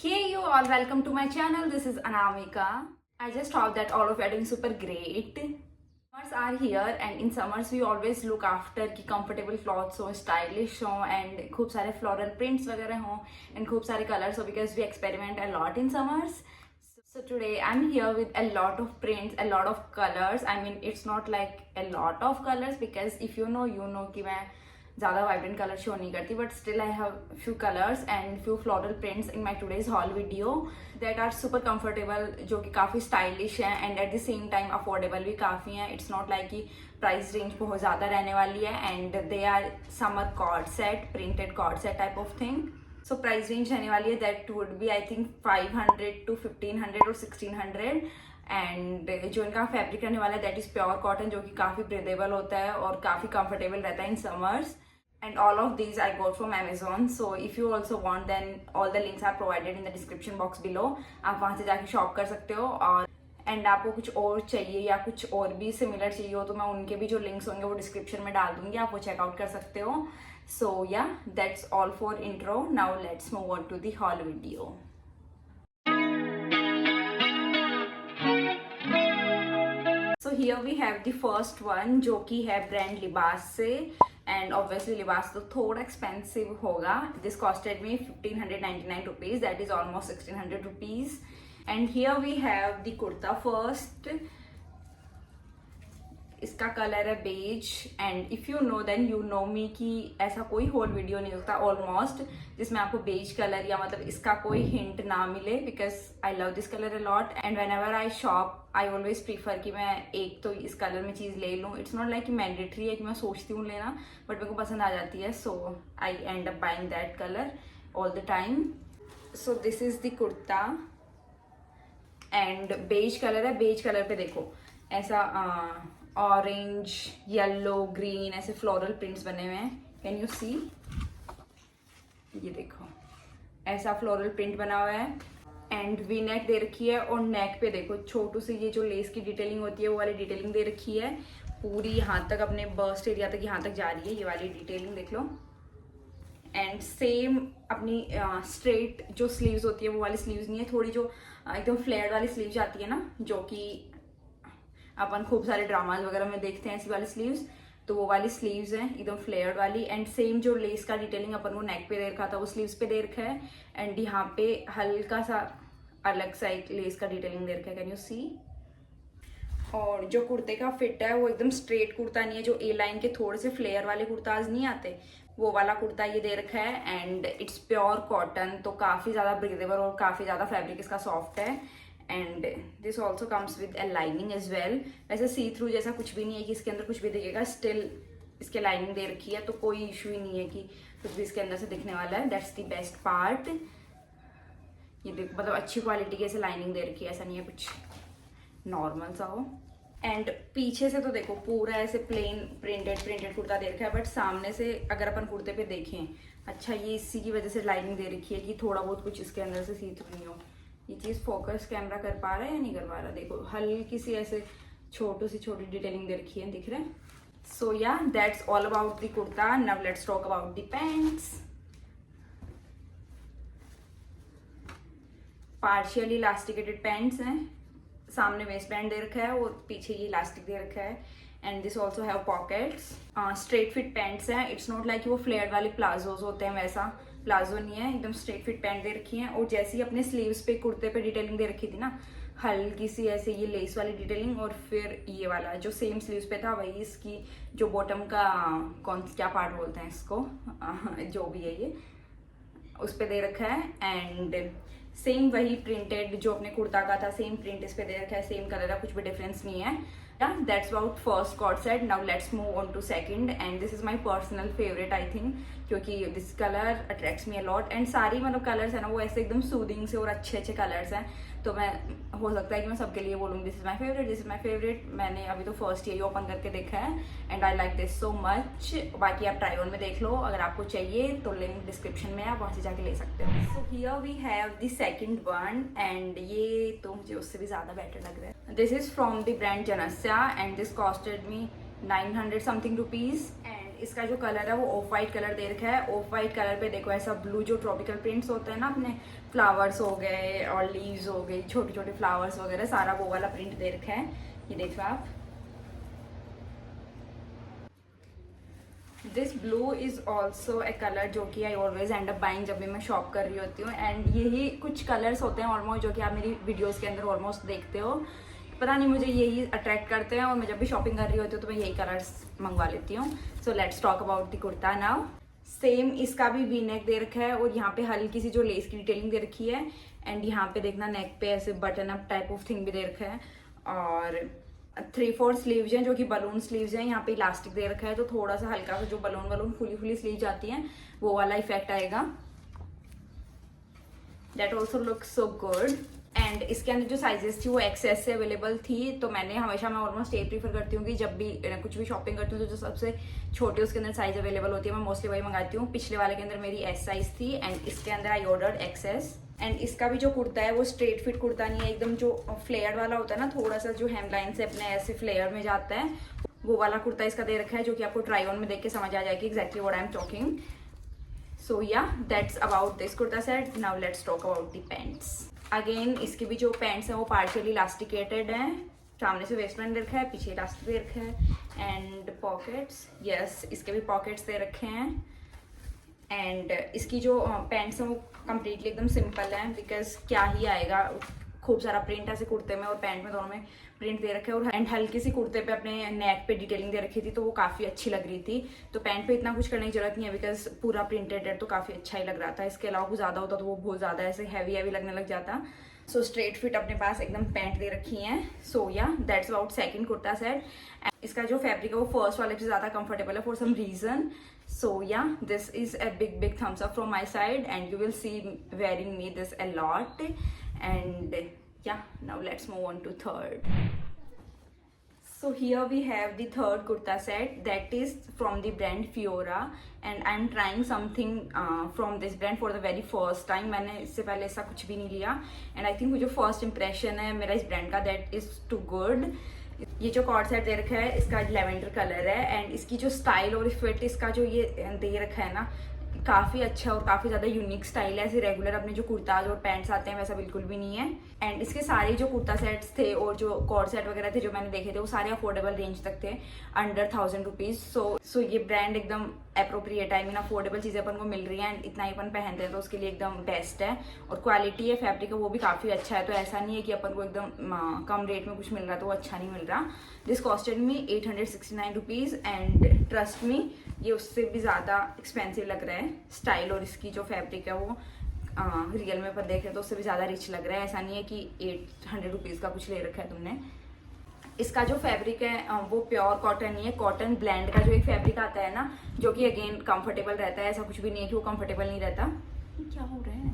Hey you all, welcome to my channel. This is Anamika. I just hope that all of you are doing super great. Summers are here and in summers we always look after कि comfortable clothes हो, stylish हो and खूब सारे floral prints वगैरह हो and खूब सारे colors हो because we experiment a lot in summers. So today I'm here with a lot of prints, a lot of colors. I mean it's not like a lot of colors because if you know कि मैं ज़्यादा vibrant colour show नहीं करती but still I have few colours and few floral prints in my today's haul video that are super comfortable, जो कि काफ़ी stylish है and at the same time affordable भी काफ़ी हैं. इट्स नॉट लाइक कि प्राइस रेंज बहुत ज़्यादा रहने वाली है and they are summer cord set, printed cord set type of thing. So price range रहने वाली है that would be I think 500 to 1500 और 1600. एंड जो इनका फैब्रिक रहने वाला है दैट इज प्योर कॉटन, जो कि काफ़ी ब्रीदेबल होता है और काफ़ी कंफर्टेबल रहता है in summers. And all of these I got from Amazon. So if you also want, then all the links are provided in the description box below. आप वहाँ से जाके शॉप कर सकते हो. और एंड आपको कुछ और चाहिए या कुछ और भी सिमिलर चाहिए हो तो मैं उनके भी जो लिंक्स होंगे वो डिस्क्रिप्शन में डाल दूंगी, आप वो चेकआउट कर सकते हो. So yeah that's all for intro. Now let's move on to the haul video. So here we have the first one जो कि है ब्रांड लिबास से एंड ऑब्वियसली लिबास तो थोड़ा एक्सपेंसिव होगा. This costed me 1599 rupees, that is almost 1600 rupees. And here we have the kurta first. इसका कलर है beige and if you know then you know me कि ऐसा कोई होल वीडियो नहीं होता ऑलमोस्ट जिसमें आपको बेज कलर या मतलब इसका कोई हिंट ना मिले because I love this colour a lot and when ever I shop I always prefer कि मैं एक तो इस कलर में चीज़ ले लूँ. इट्स नॉट लाइक कि मैंडेटरी है कि मैं सोचती हूँ लेना बट मेरे को पसंद आ जाती है. So I end up buying that colour all the time. So this is the kurta and beige colour है. बेज कलर पे देखो ऐसा ऑरेंज, येलो, ग्रीन ऐसे फ्लोरल प्रिंट्स बने हुए हैं. कैन यू सी, ये देखो ऐसा फ्लोरल प्रिंट बना हुआ है एंड वी नेक दे रखी है. और नेक पे देखो छोटू से ये जो लेस की डिटेलिंग होती है वो वाली डिटेलिंग दे रखी है. पूरी यहाँ तक अपने बस्ट एरिया तक यहाँ तक जा रही है ये वाली डिटेलिंग देख लो. एंड सेम अपनी स्ट्रेट जो स्लीव्स होती है वो वाली स्लीव्स नहीं है, थोड़ी जो एकदम फ्लेयर्ड वाली स्लीव्स आती है ना जो कि अपन खूब सारे ड्रामाज वगैरह में देखते हैं ऐसी वाली स्लीव्स, तो वो वाली स्लीव्स हैं एकदम फ्लेयर्ड वाली. एंड सेम जो लेस का डिटेलिंग अपन को नेक पे दे रखा था वो स्लीव्स पे दे रखा है एंड यहाँ पे हल्का सा अलग सा एक लेस का डिटेलिंग दे रखा है. Can you see. और जो कुर्ते का फिट है वो एकदम स्ट्रेट कुर्ता नहीं है, जो ए लाइन के थोड़े से फ्लेयर वाले कुर्ताज नहीं आते वो वाला कुर्ता ये दे रखा है. एंड इट्स प्योर कॉटन, तो काफ़ी ज़्यादा ब्रीदेबल और काफ़ी ज़्यादा फैब्रिक इसका सॉफ्ट है. And this also comes with a lining as well. वैसे सी थ्रू जैसा कुछ भी नहीं है कि इसके अंदर कुछ भी दिखेगा, स्टिल इसके लाइनिंग दे रखी है तो कोई इशू ही नहीं है कि कुछ भी इसके अंदर से दिखने वाला है. That's the best part. ये देखो मतलब अच्छी क्वालिटी की ऐसे लाइनिंग दे रखी है, ऐसा नहीं है कुछ नॉर्मल सा हो. एंड पीछे से तो देखो पूरा ऐसे प्लेन प्रिंटेड कुर्ता दे रखा है बट सामने से अगर अपन कुर्ते पे देखें, अच्छा ये इसी की वजह से लाइनिंग दे रखी है कि थोड़ा बहुत कुछ इसके अंदर से सी थ्रू नहीं हो. ये चीज़ फोकस कैमरा कर पा रहा है या नहीं कर पा रहा, देखो हल्की सी ऐसे छोटी डिटेलिंग दे रखी है, दिख रहा है. So yeah that's all about the kurta. Now let's talk about the pants. Partially elasticated pants हैं, सामने वेस्ट बैंड दे रखा है और पीछे ये इलास्टिक दे रखा है. And this also have pockets. Straight fit pants हैं. इट्स नॉट लाइक वो फ्लेयर्ड वाले प्लाजोज होते हैं वैसा प्लाजो नहीं है, एकदम स्ट्रेट फिट पैंट दे रखी है. और जैसे ही अपने स्लीव्स पे कुर्ते पे डिटेलिंग दे रखी थी ना हल्की सी ऐसे ये लेस वाली डिटेलिंग और फिर ये वाला जो सेम स्लीव्स पे था वही इसकी जो बॉटम का क्या पार्ट बोलते हैं इसको जो भी है ये उस पे दे रखा है. एंड सेम वही प्रिंटेड जो अपने कुर्ता का था सेम प्रिंट इस पे दे रखा है, सेम कलर है, कुछ भी डिफरेंस नहीं है. That's about first cord set. Now let's move on to second and this is my personal favorite I think क्योंकि this color attracts me a lot and सारी मतलब कलर्स है ना वो ऐसे एकदम सूदिंग से और अच्छे कलर्स हैं. तो मैं हो सकता है कि मैं सबके लिए बोलूँ दिस इज माई फेवरेट. मैंने अभी तो फर्स्ट यही ओपन करके देखा है and I like this so much. बाकी आप ट्राई ऑन में देख लो, अगर आपको चाहिए तो लिंक डिस्क्रिप्शन में आप वहाँ से जाके ले सकते हो. So here we have the second one and ये तो मुझे उससे भी ज़्यादा बेटर लग रहा है. This is from the brand जनस्या and this costed me 900 something rupees. And इसका जो कलर है वो ऑफ वाइट कलर दे रखा है। ऑफ वाइट कलर पे देखो ऐसा ब्लू जो ट्रॉपिकल प्रिंट्स होते हैं ना अपने, फ्लावर्स हो गए और लीव्स हो गई, छोटे छोटे फ्लावर्स वगैरह, सारा वो वाला प्रिंट दे रखा है। ये देखो आप, this blue is also a colour जो कि I always and up buying जब भी मैं शॉप कर रही होती हूँ। एंड यही कुछ कलर्स होते हैं ऑलमोस्ट जो कि आप मेरी वीडियोस के अंदर ऑलमोस्ट देखते हो। पता नहीं मुझे यही अट्रैक्ट करते हैं और मैं जब भी शॉपिंग कर रही होती हूँ तो मैं यही कलर्स मंगवा लेती हूँ। So let's talk about the kurta now. Same इसका भी वी नेक दे रखा है और यहाँ पे हल्की सी जो लेस की डिटेलिंग दे रखी है। एंड यहाँ पे देखना नेक पे ऐसे button up type of thing भी दे रखा है और 3/4 स्लीव्स हैं जो कि बलून स्लीव्स हैं। यहाँ पे इलास्टिक दे रखा है तो थोड़ा सा हल्का सा जो बलून फुली फुली स्लीव्स आती हैं वो वाला इफेक्ट आएगा। That also look so good. And इसके अंदर जो साइजेस थी वो एक्सेस से अवेलेबल थी, तो मैं ऑलमोस्ट ये प्रीफर करती हूँ कि जब भी कुछ भी शॉपिंग करती हूँ तो जो सबसे छोटे उसके अंदर साइज अवेलेबल होती है मैं मोस्टली वही मंगाती हूँ। पिछले वाले के अंदर मेरी एस साइज थी एंड इसके अंदर आई ऑर्डर्ड एक्सेस। एंड इसका भी जो कुर्ता है वो स्ट्रेट फिट कुर्ता नहीं है, एकदम जो फ्लेयर वाला होता है ना, थोड़ा सा जो हेमलाइन से अपने ऐसे फ्लेयर में जाता है वो वाला कुर्ता इसका दे रखा है, जो कि आपको ट्राई ऑन में देख के समझ आ जाएगी exactly what I am talking. So yeah that's about this kurta set. Now let's talk about the pants. Again इसकी भी जो पैंट्स हैं वो पार्शियली इलास्टिकेटेड हैं, सामने से वेस्ट बैंड दे रखा है, पीछे इलास्टिक दे रखा है। एंड पॉकेट्स, यस इसके भी पॉकेट्स दे रखे हैं। एंड इसकी जो पैंट्स हैं वो कम्प्लीटली एकदम सिंपल है, बिकॉज क्या ही आएगा, खूब सारा प्रिंट ऐसे कुर्ते में और पैंट में दोनों में प्रिंट दे रखे हैं। और एंड हल्की सी कुर्ते पे अपने नेक पे डिटेलिंग दे रखी थी तो वो काफ़ी अच्छी लग रही थी। तो पैंट पे इतना कुछ करने की जरूरत नहीं है बिकॉज पूरा प्रिंटेड है तो काफ़ी अच्छा ही लग रहा था। इसके अलावा कुछ ज़्यादा होता तो वो बहुत ज़्यादा ऐसे हैवी लगने लग जाता। सो स्ट्रेट फिट अपने पास एकदम पैंट दे रखी हैं। सो yeah that's about second kurta set. इसका जो फैब्रिक है वो फर्स्ट वाले से ज़्यादा कंफर्टेबल है for some reason. So yeah, this is a big thumbs up from my side and you will see wearing me this a lot. And yeah, now let's move on to third. So here we have the third kurta set that is from the brand Fiora and I'm trying something from this brand for the very first time. मैंने इससे पहले ऐसा कुछ भी नहीं लिया and I think जो first impression है मेरा इस brand का that is too good. ये जो कॉर्ड सेट दे रखा है इसका लेवेंडर कलर है एंड इसकी जो स्टाइल और फिट इसका जो ये दे रखा है ना काफ़ी अच्छा और काफ़ी ज़्यादा यूनिक स्टाइल है। ऐसे रेगुलर अपने जो कुर्ताज और पैंट्स आते हैं वैसा बिल्कुल भी नहीं है। एंड इसके सारे जो कुर्ता सेट्स थे और जो कॉर्ड सेट वगैरह थे जो मैंने देखे थे वो सारे अफोर्डेबल रेंज तक थे, अंडर 1000 रुपीज़। सो ये ब्रांड एकदम अप्रोप्रिएट, आई मीन अफोर्डेबल चीज़ें अपन को मिल रही हैं एंड इतना ही अपन पहनते हैं तो उसके लिए एकदम बेस्ट है। और क्वालिटी है फैब्रिक है वो भी काफ़ी अच्छा है, तो ऐसा नहीं है कि अपन को एकदम कम रेट में कुछ मिल रहा तो वो अच्छा नहीं मिल रहा। This costed me 869 rupees and trust me ये उससे भी ज़्यादा एक्सपेंसिव लग रहा है। स्टाइल और इसकी जो फैब्रिक है वो रियल में पर देख रहे तो उससे भी ज़्यादा रिच लग रहा है। ऐसा नहीं है कि 800 रुपीज़ का कुछ ले रखा है तुमने। इसका जो फैब्रिक है वो प्योर कॉटन नहीं है, कॉटन ब्लेंड का जो एक फैब्रिक आता है ना जो कि अगेन कंफर्टेबल रहता है, ऐसा कुछ भी नहीं है कि वो कंफर्टेबल नहीं रहता। क्या हो रहा है?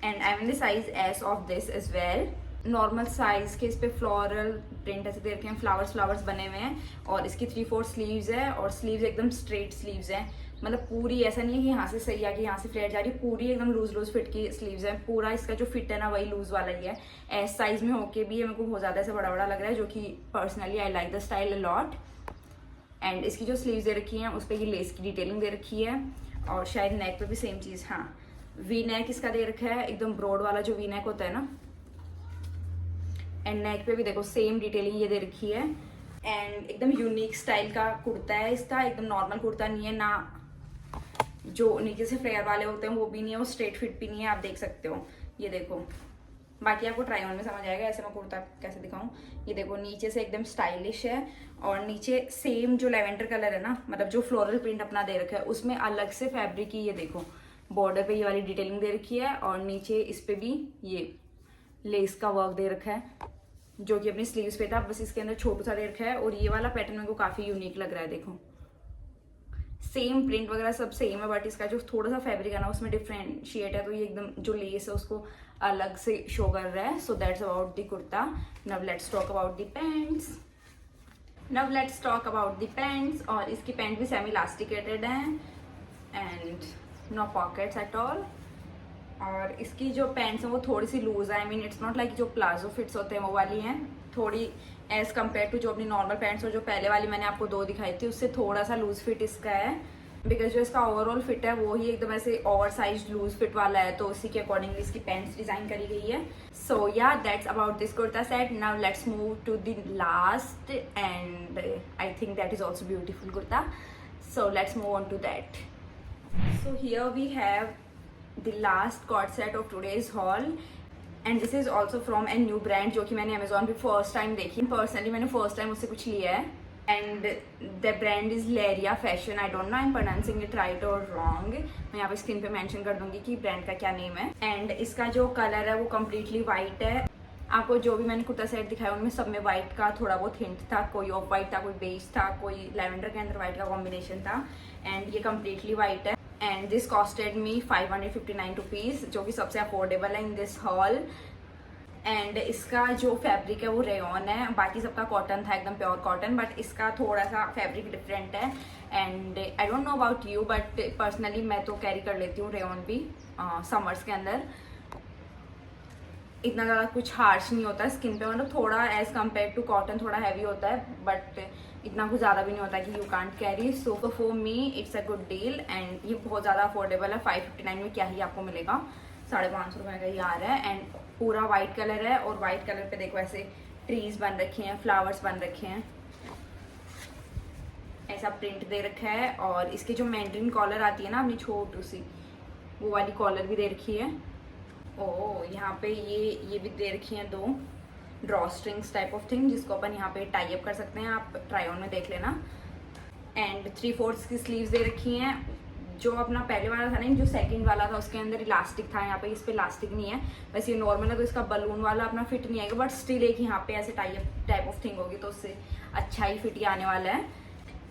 And I mean the size S of this is well normal size के। इस पे फ्लोरल प्रिंट ऐसे दे रखे हैं, फ्लावर्स बने हुए हैं और इसकी 3/4 स्लीव्स है और स्लीव्स एकदम स्ट्रेट स्लीव्स हैं, मतलब पूरी ऐसा नहीं है कि यहाँ से सही आ कि यहाँ से फ्लेयर जा रही है, पूरी एकदम लूज फिट की स्लीव्स है। पूरा इसका जो फिट है ना वही लूज वाला ही है। एस साइज में होके भी मेरे को बहुत ज़्यादा ऐसा बड़ा लग रहा है, जो कि personally I like the style a lot. And इसकी जो स्लीव्स दे रखी हैं उस पर ये लेस की डिटेलिंग दे रखी है और शायद नेक पे भी सेम चीज़। हाँ, वी नेक इसका दे रखा है, एकदम ब्रॉड वाला जो वी नेक होता है ना। एंड नेक पे भी देखो सेम डिटेलिंग ये दे रखी है एंड एकदम यूनिक स्टाइल का कुर्ता है इसका। एकदम नॉर्मल कुर्ता नहीं है, ना जो नीचे से फ्लेयर वाले होते हैं वो भी नहीं है, वो स्ट्रेट फिट भी नहीं है, आप देख सकते हो। ये देखो, बाकी आपको ट्राई ऑन में समझ आएगा ऐसे मैं कुर्ता कैसे दिखाऊं। ये देखो नीचे से एकदम स्टाइलिश है और नीचे सेम जो लेवेंडर कलर है ना, मतलब जो फ्लोरल प्रिंट अपना दे रखा है उसमें अलग से फैब्रिक की ये देखो बॉर्डर पे ये वाली डिटेलिंग दे रखी है और नीचे इस पे भी ये लेस का वर्क दे रखा है जो कि अपनी स्लीव्स पे था, बस इसके अंदर छोटा सा दे रखा है। और ये वाला पैटर्न मेरे को काफी यूनिक लग रहा है। देखो सेम प्रिंट वगैरह सब सेम है बट इसका जो थोड़ा सा फैब्रिक है ना उसमें डिफरेंशिएट है, तो ये एकदम जो लेस है उसको अलग से शो कर रहा है। So that's about the kurta. Now let's talk about the pants. और इसकी पैंट भी सेमी इलास्टिकेटेड है and no pockets at all. और इसकी जो पैंट्स हैं वो थोड़ी सी लूज है, I mean it's not like जो प्लाजो फिट्स होते हैं वो वाली हैं, थोड़ी एज कम्पेयर टू जो अपनी नॉर्मल पैंट्स और जो पहले वाली मैंने आपको 2 दिखाई थी उससे थोड़ा सा लूज फिट इसका है, बिकॉज जो इसका ओवरऑल फिट है वो ही एकदम ऐसे ओवर साइज लूज फिट वाला है, तो उसी के अकॉर्डिंगली इसकी पैंट्स डिजाइन करी गई है. So yeah that's about this kurta set. Now let's move to the last and I think that is also beautiful kurta. So let's move on to that. So here we have the last cord set of today's haul and this is also from a new brand जो कि मैंने Amazon पे first time देखी. Personally मैंने first time उससे कुछ लिया है and the brand is Leria Fashion. I don't know I'm pronouncing it right or wrong. मैं यहाँ पे स्क्रीन पे मेंशन कर दूंगी कि ब्रांड का क्या नेम है. एंड इसका जो कलर है वो कम्प्लीटली वाइट है. आपको जो भी मैंने कुर्ता सेट दिखाया उनमें सब में वाइट का थोड़ा बहुत हिंट था. कोई ऑफ वाइट था, कोई बेज था, कोई लैवेंडर के अंदर वाइट का कॉम्बिनेशन था एंड ये कम्प्लीटली वाइट है. And this costed me 559 rupees जो कि सबसे अफोर्डेबल है इन दिस हॉल. एंड इसका जो फैब्रिक है वो रेयॉन है, बाकी सबका कॉटन था एकदम प्योर कॉटन, बट इसका थोड़ा सा फैब्रिक डिफरेंट है. And I don't know about you but personally मैं तो कैरी कर लेती हूँ रेयॉन भी समर्स के अंदर. इतना ज़्यादा कुछ हार्श नहीं होता है स्किन पे, मतलब थोड़ा एज कम्पेयर टू कॉटन थोड़ा हैवी होता है बट इतना कुछ ज़्यादा भी नहीं होता कि you can't carry. So for me it's a good deal and ये बहुत ज़्यादा अफोर्डेबल है. 559 में क्या ही आपको मिलेगा, 550 रुपये का ये आ रहा है. एंड पूरा वाइट कलर है और वाइट कलर पे देखो ऐसे ट्रीज बन रखे हैं, फ्लावर्स बन रखे हैं, ऐसा प्रिंट दे रखा है. और इसकी जो मैंड्रिन कॉलर आती है ना अपनी छोटी सी, वो वाली कॉलर भी दे रखी है. ओह यहाँ पे ये भी दे रखी हैं 2 draw strings type of thing जिसको अपन यहाँ पे टाई अप कर सकते हैं. आप ट्राई ऑन में देख लेना. एंड 3/4 की स्लीव्स दे रखी हैं. जो अपना पहले वाला था ना, जो सेकंड वाला था उसके अंदर इलास्टिक था, यहाँ पे इस पे इलास्टिक नहीं है. वैसे ये नॉर्मल है तो इसका बलून वाला अपना फिट नहीं आएगा, बट स्टिल एक यहाँ पे ऐसे tie up type of thing होगी तो उससे अच्छा ही फिट ही आने वाला है.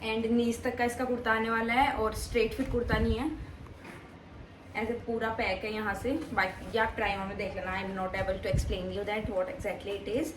एंड नीज तक का इसका कुर्ता आने वाला है और स्ट्रेट फिट कुर्ता नहीं है, ऐसे पूरा पैक है यहाँ से. बाकी आप ट्राई ऑन में देख लेना. I am not able to explain you that what exactly it is.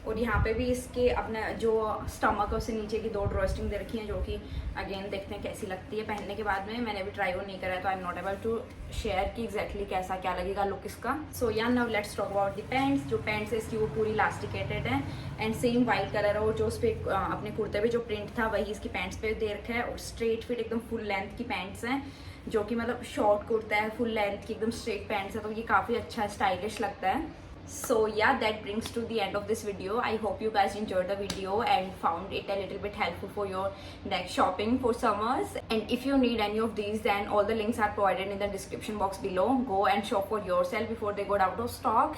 और यहाँ पे भी इसके अपना जो स्टमक है उससे नीचे की 2 ड्रॉस्टिंग दे रखी हैं जो कि अगेन देखते हैं कैसी लगती है पहनने के बाद में. मैंने अभी ट्राई ऑन नहीं करा है तो I am not able to share कि एग्जैक्टली कैसा क्या लगेगा लुक इसका. So yeah now let's talk about the pants. जो पैंट्स है इसकी वो पूरी इलास्टिकेटेड है एंड सेम वाइट कलर है. और जो उस पर अपने कुर्ते पे जो प्रिंट था वही इसकी पैंट्स पे दे रखा है. और स्ट्रेट फिट एकदम फुल लेंथ की पैंट्स हैं जो कि मतलब शॉर्ट कुर्ता है, फुल लेंथ की एकदम स्ट्रेट पैंट्स है, तो ये काफ़ी अच्छा स्टाइलिश लगता है. So yeah, that brings to the end of this video. I hope you guys enjoyed the video and found it a little bit helpful for your next shopping for summers. And if you need any of these, then all the links are provided in the description box below. Go and shop for yourself before they go out of stock.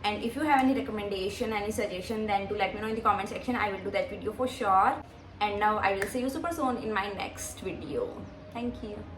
And if you have any recommendation, any suggestion, then do let me know in the comment section. I will do that video for sure. And now I will see you super soon in my next video. Thank you.